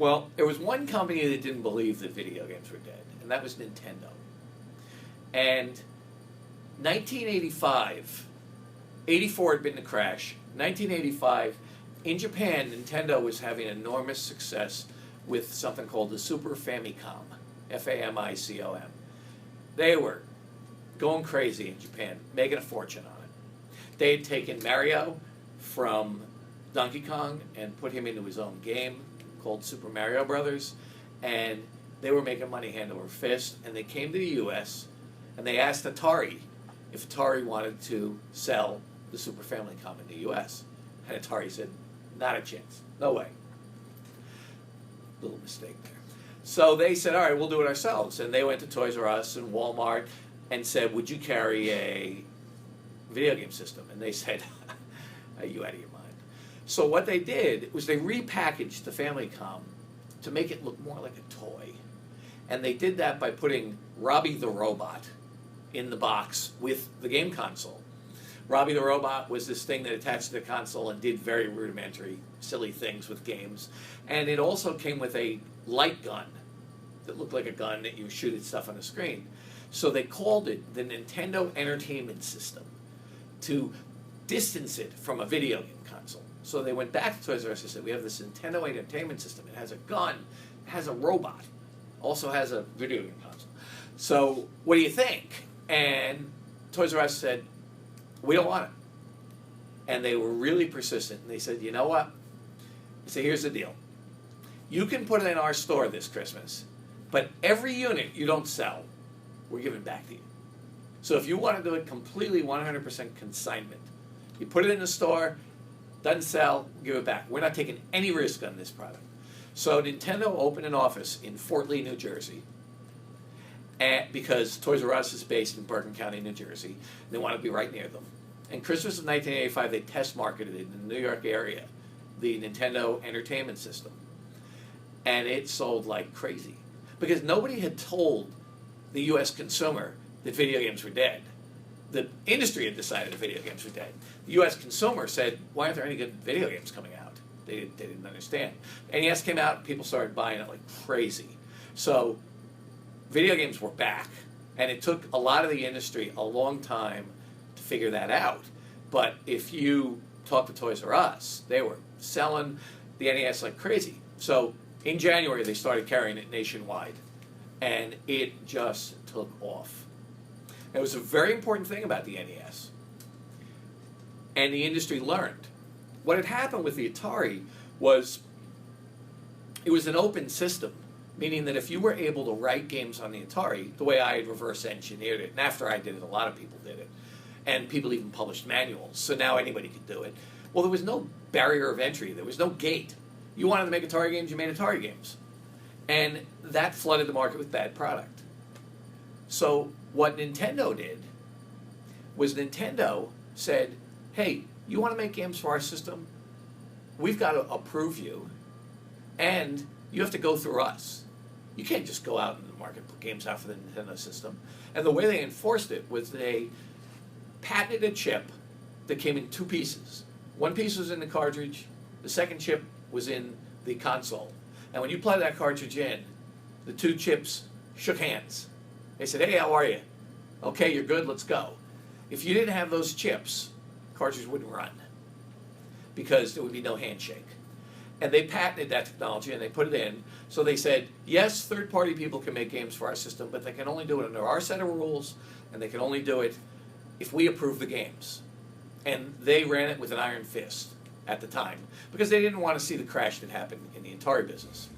Well, there was one company that didn't believe that video games were dead, and that was Nintendo. And 1985, 84 had been the crash. 1985, in Japan, Nintendo was having enormous success with something called the Super Famicom, Famicom. They were going crazy in Japan, making a fortune on it. They had taken Mario from Donkey Kong and put him into his own game called Super Mario Brothers, and they were making money hand over fist, and they came to the US and they asked Atari if Atari wanted to sell the Super Famicom in the US. And Atari said, not a chance, no way. Little mistake there. So they said, all right, we'll do it ourselves. And they went to Toys R Us and Walmart and said, would you carry a video game system? And they said, are you out of your mind? So what they did was they repackaged the Famicom to make it look more like a toy. And they did that by putting Robbie the Robot in the box with the game console. Robbie the Robot was this thing that attached to the console and did very rudimentary, silly things with games. And it also came with a light gun that looked like a gun that you shoot at stuff on the screen. So they called it the Nintendo Entertainment System to distance it from a video game console. So they went back to Toys R Us and said, we have this Nintendo Entertainment System. It has a gun, it has a robot, also has a video game console. So what do you think? And Toys R Us said, we don't want it. And they were really persistent. And they said, you know what? They said, here's the deal. You can put it in our store this Christmas, but every unit you don't sell, we're giving back to you. So if you want to do it completely 100% consignment, you put it in the store, doesn't sell, give it back. We're not taking any risk on this product. So Nintendo opened an office in Fort Lee, New Jersey, because Toys R Us is based in Bergen County, New Jersey. And they want to be right near them. And Christmas of 1985, they test marketed it in the New York area, the Nintendo Entertainment System. And it sold like crazy. Because nobody had told the U.S. consumer that video games were dead. The industry had decided that video games were dead. The U.S. consumer said, why aren't there any good video games coming out? They didn't understand. NES came out, people started buying it like crazy. So video games were back, and it took a lot of the industry a long time to figure that out. But if you talk to Toys R Us, they were selling the NES like crazy. So in January, they started carrying it nationwide, and it just took off. It was a very important thing about the NES, and the industry learned. What had happened with the Atari was it was an open system, meaning that if you were able to write games on the Atari, the way I had reverse engineered it, and after I did it, a lot of people did it, and people even published manuals, so now anybody could do it. Well, there was no barrier of entry. There was no gate. You wanted to make Atari games, you made Atari games. And that flooded the market with bad product. So what Nintendo did was Nintendo said, hey, you want to make games for our system? We've got to approve you, and you have to go through us. You can't just go out in the market and put games out for the Nintendo system. And the way they enforced it was they patented a chip that came in two pieces. One piece was in the cartridge, the second chip was in the console. And when you plug that cartridge in, the two chips shook hands. They said, hey, how are you? Okay, you're good, let's go. If you didn't have those chips, the cartridge wouldn't run because there would be no handshake. And they patented that technology and they put it in. So they said, yes, third-party people can make games for our system, but they can only do it under our set of rules, and they can only do it if we approve the games. And they ran it with an iron fist at the time because they didn't want to see the crash that happened in the Atari business.